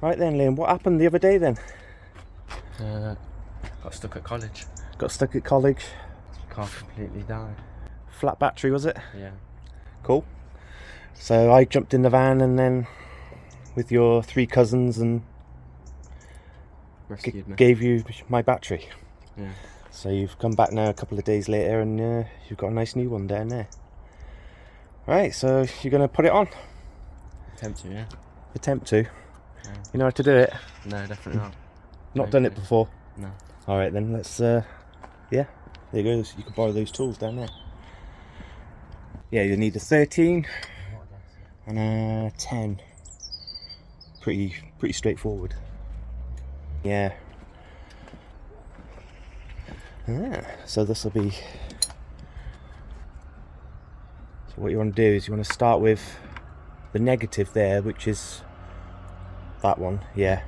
Right then, Liam, what happened the other day then? Got stuck at college. Got stuck at college. Car completely died. Flat battery, was it? Yeah. Cool. So I jumped in the van and then with your 3 cousins and Rescued me. gave you my battery. Yeah. So you've come back now a couple of days later and you've got a nice new one down there. Right, so you're going to put it on? Attempt to, yeah. Attempt to? Yeah. You know how to do it? No, definitely not. Not done it before? No. Alright then, let's, yeah, there you go. You can borrow those tools down there. Yeah, you need a 13 and a 10. Pretty straightforward. Yeah. So this will be... So what you want to do is you want to start with the negative there, which is that one, yeah.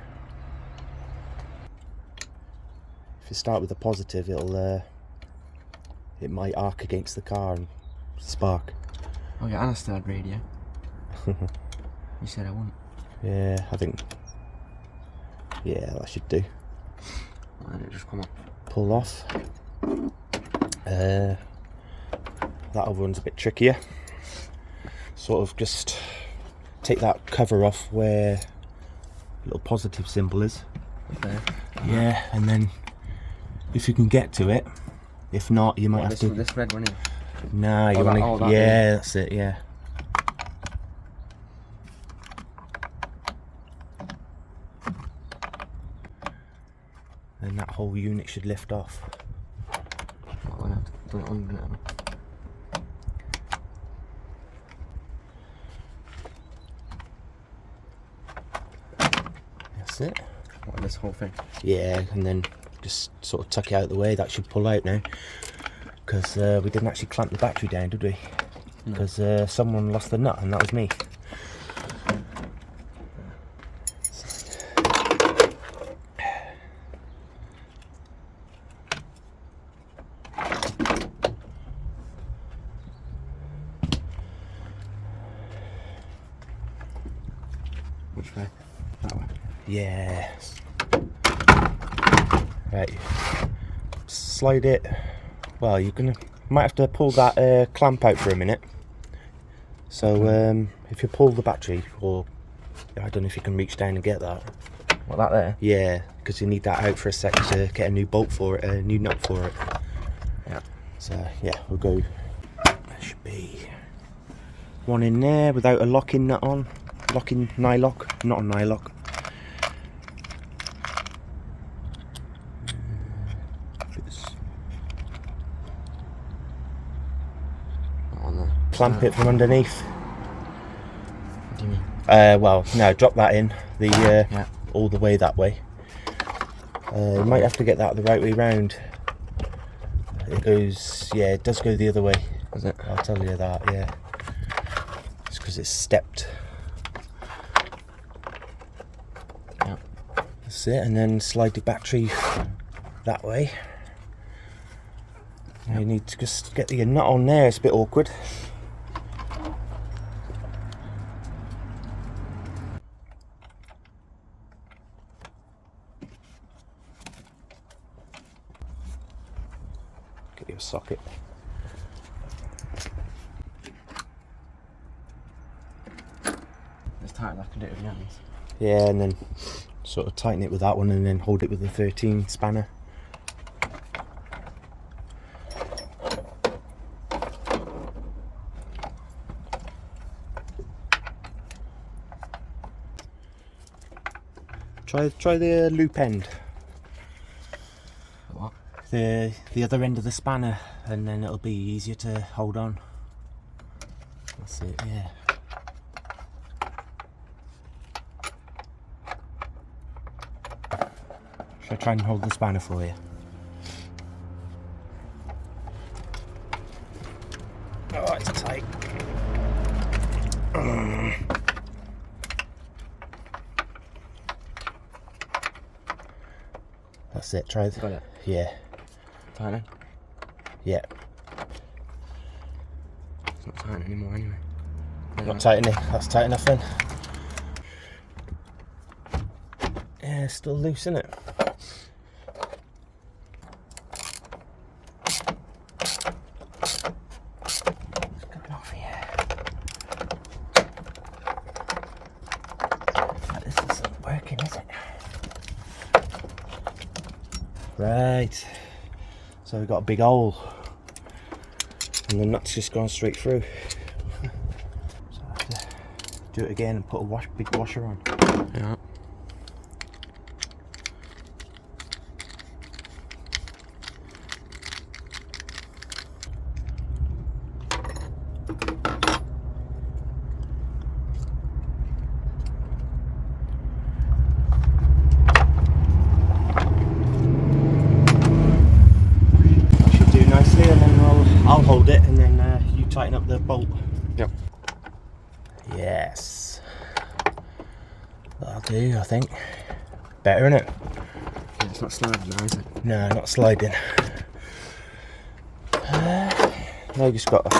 If you start with the positive, it'll it might arc against the car and spark. Oh yeah, and I still had radio. You said I wouldn't. Yeah, I think, yeah, that should do. Why didn't it just come up? Pull off. That other one's a bit trickier. Sort of just take that cover off where the little positive symbol is. Okay. Yeah, and then if you can get to it, if not, you might have to. This red one here. Nah, you want to. Yeah, that's it. Yeah. Then that whole unit should lift off. I'm gonna have to put it on now. That's it. What, this whole thing? Yeah, and then just sort of tuck it out of the way. That should pull out now. Because we didn't actually clamp the battery down, did we? Because someone lost the nut, and that was me. Which way? That way. Yes. Right. Slide it. Well, might have to pull that clamp out for a minute. So if you pull the battery, or I don't know if you can reach down and get that. What, that there? Yeah, because you need that out for a sec to get a new bolt for it, a new nut for it. Yeah. So yeah, we'll go. There should be one in there without a locking nut on. Locking nylock, not a nylock. Clamp it from underneath. What do you mean? Well, no, drop that in the Yeah. all the way that way. You might have to get that the right way round. It goes, yeah, it does go the other way. Is it? I'll tell you that, yeah. It's because it's stepped. Yeah. That's it, and then slide the battery that way. Yep. You need to just get your nut on there. It's a bit awkward. Get your socket. It's tight, I can do it with your hands. Yeah, and then sort of tighten it with that one and then hold it with the 13 spanner. Try the loop end. What? The other end of the spanner, and then it'll be easier to hold on. That's it, yeah. Should I try and hold the spanner for you? Oh, it's tight. That's it, try it. Got it? Yeah. Tighten? Yeah. It's not tight anymore anyway. Not tight enough. That's tight enough then. Yeah, still loose, isn't it? It's coming off here. This isn't working, is it? Right. So we've got a big hole. And the nut's just gone straight through. So I have to do it again and put a big washer on. Yeah. I'll hold it and then you tighten up the bolt. Yep. Yes. That'll do, I think. Better, innit? Yeah, it's not sliding now, is it? No, not sliding. Now you just got to...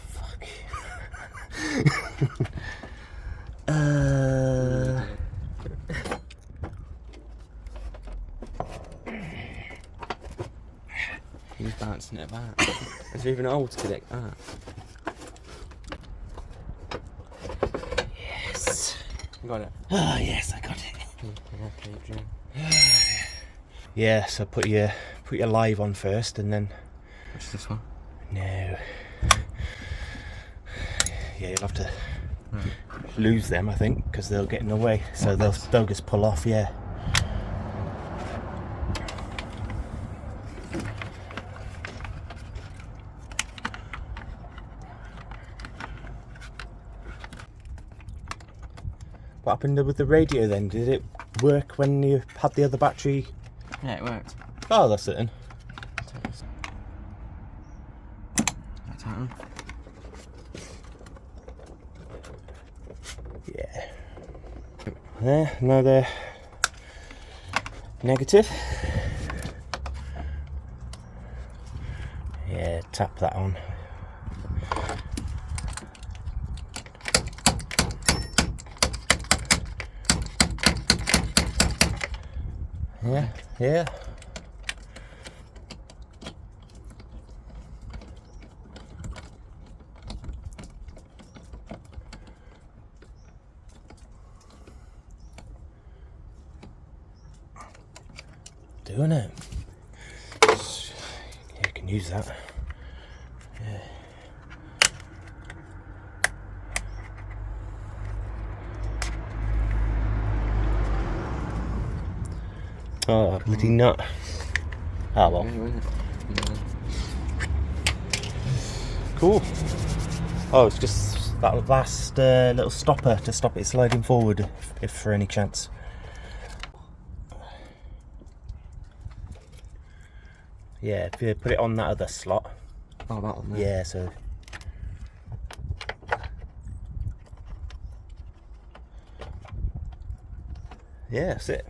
Fuck. He's bouncing it about. Is there even a hole to connect that? Yes. You got it? Oh, yes, I got it. Yeah, so put your live on first and then... Which is this one? No. Yeah, you'll have to lose them, I think, because they'll get in the way. So they'll just pull off, yeah. What happened with the radio then? Did it work when you had the other battery? Yeah, it worked. Oh, that's it then. Tighten. Yeah. There, another negative. Yeah, tap that on. Yeah, yeah. Doing it. Yeah, you can use that. Yeah. Oh, bloody nut. Ah, well. Cool. Oh, it's just that last little stopper to stop it sliding forward, if for any chance. Yeah, if you put it on that other slot. Oh, that one there. Yeah, so. Yeah, that's it.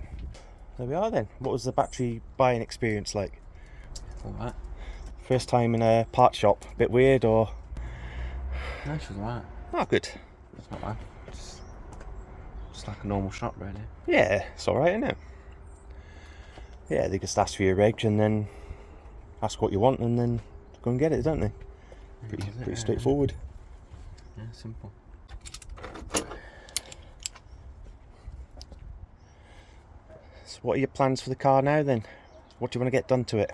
There we are then. What was the battery buying experience like? Alright. First time in a part shop, a bit weird or? No, she was alright. Oh, good. It's not bad. Just like a normal shop, really. Yeah, it's alright, isn't it? Yeah, they just ask for your reg and then ask what you want and then go and get it, don't they? Pretty straightforward. Yeah, simple. So what are your plans for the car now then? What do you want to get done to it?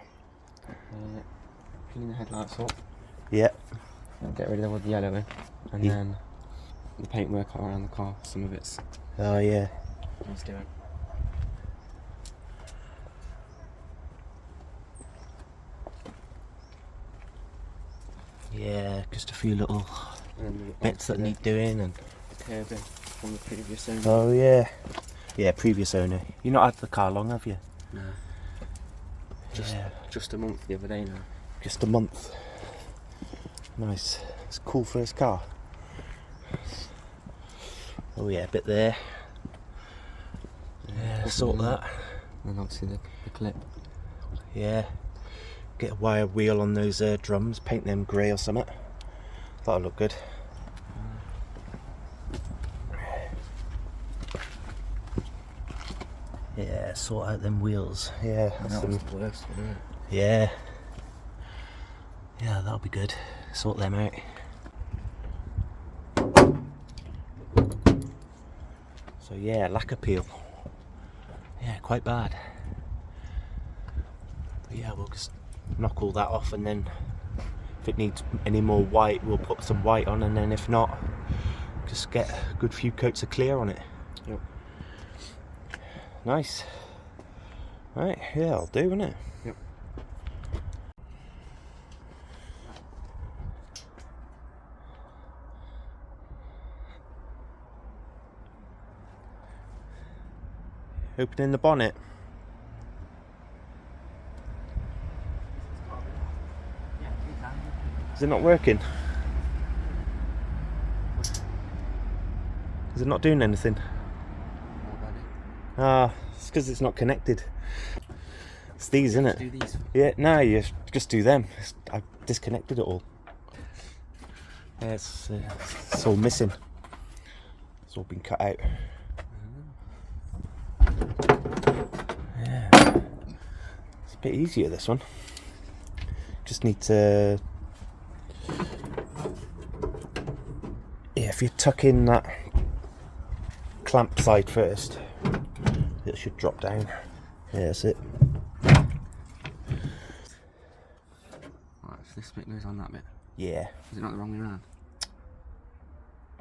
Clean the headlights up. Yeah. Get rid of all the yellow in. And Yeah. then the paintwork around the car, some of it's Oh yeah. needs doing. Yeah, just a few little bits that need doing and... The curbing from the previous owner. Oh yeah. Yeah, previous owner. You've not had the car long, have you? No. Yeah. Just a month the other day now. Just a month. Nice. It's a cool first car. Oh yeah, a bit there. Yeah, sort that. And obviously the clip. Yeah. Get a wire wheel on those drums, paint them grey or something. That'll look good. Yeah, sort out them wheels. Yeah, That was the worst one, isn't it? yeah. Yeah, that'll be good. Sort them out. So yeah, lacquer peel. Yeah, quite bad. But yeah, we'll just knock all that off, and then if it needs any more white, we'll put some white on, and then if not, just get a good few coats of clear on it. Yep. Nice. Right, yeah, I'll do, innit? Yep. Opening the bonnet. Is it not working? Is it not doing anything? Ah, it's because it's not connected. It's these, isn't it? Do these. Yeah, no, you just do them. I've disconnected it all. Yeah, it's all missing. It's all been cut out. Yeah, it's a bit easier, this one. Just need to... Yeah, if you tuck in that clamp side first, it should drop down. Yeah, that's it. Right, so this bit goes on that bit. Yeah. Is it not the wrong way around?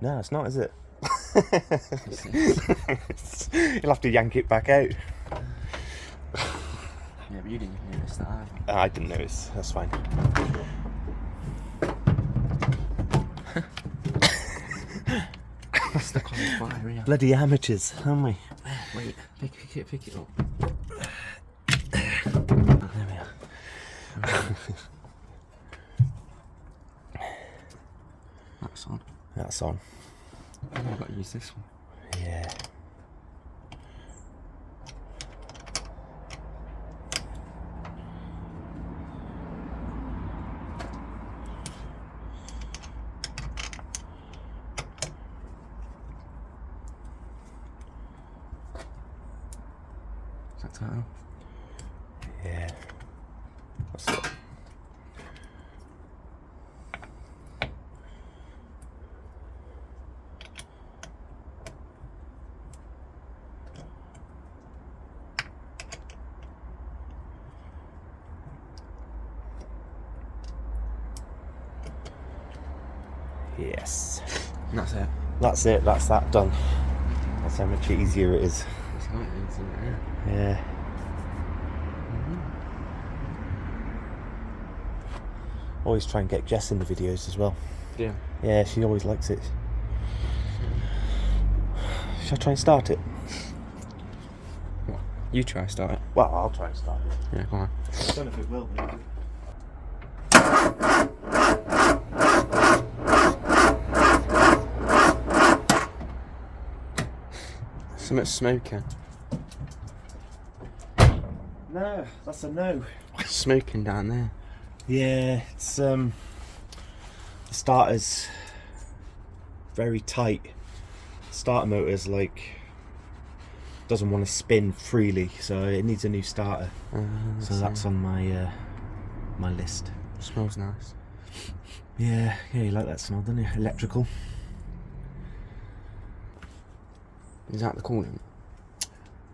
No, it's not, is it? You'll have to yank it back out. Yeah, but you didn't even notice that either. I didn't notice, that's fine. Stuck on the fire, yeah. Bloody amateurs, aren't we? Wait, pick it up. There we are. That's on. That's on. I've got to use this one. Yeah. Is that tight? Yeah. That's it. Yes. And that's it. That's it, that's that done. That's how much easier it is. It's not easy, yeah. Yeah. Always try and get Jess in the videos as well. Yeah. Yeah, she always likes it. Shall I try and start it? What? You try start it. Well, I'll try and start it. Yeah, go on. I don't know if it will. Something smoking. No, that's a no. Smoking down there. Yeah, it's the starter's very tight. Starter motor's like doesn't want to spin freely, so it needs a new starter. So that's on my my list. Smells nice. Yeah, you like that smell, don't you? Electrical. Is that the coolant?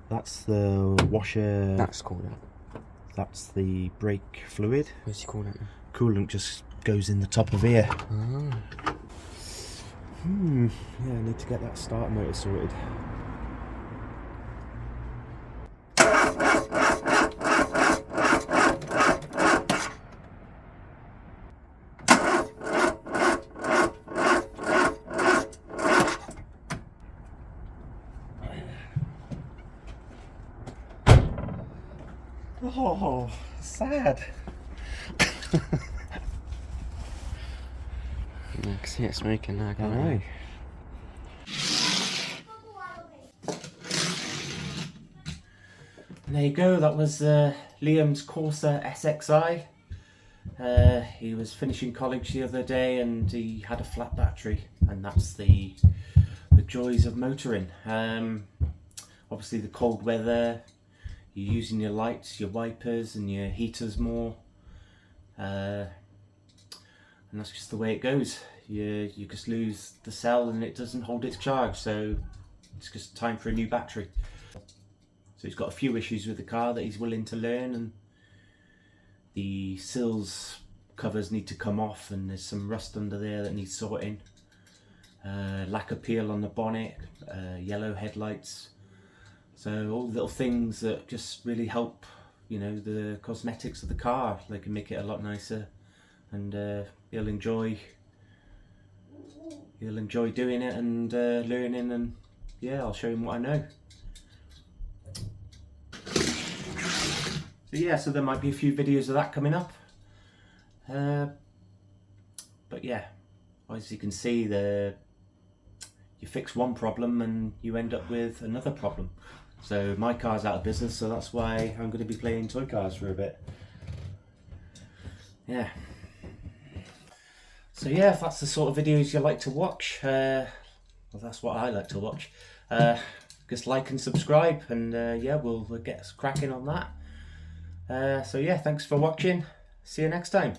That's the washer. That's coolant. That's the brake fluid. Where's your coolant? Coolant just goes in the top of here. Oh. Yeah, I need to get that starter motor sorted. Oh, sad. Yeah, I can see it smoking now, I can't know. There you go, that was Liam's Corsa SXI. He was finishing college the other day and he had a flat battery, and that's the joys of motoring. obviously the cold weather, you're using your lights, your wipers and your heaters more, and that's just the way it goes. You just lose the cell and it doesn't hold its charge, so it's just time for a new battery. So he's got a few issues with the car that he's willing to learn, and the sills covers need to come off, and there's some rust under there that needs sorting. Lack of peel on the bonnet, yellow headlights. So all the little things that just really help, you know, the cosmetics of the car. They can make it a lot nicer, and he'll enjoy doing it and learning, and yeah, I'll show him what I know. So yeah, so there might be a few videos of that coming up. But yeah, as you can see, you fix one problem and you end up with another problem. So my car's out of business, so that's why I'm going to be playing toy cars for a bit. Yeah. So yeah, if that's the sort of videos you like to watch, well, that's what I like to watch. Just like and subscribe, and yeah, we'll get cracking on that. So yeah, thanks for watching. See you next time.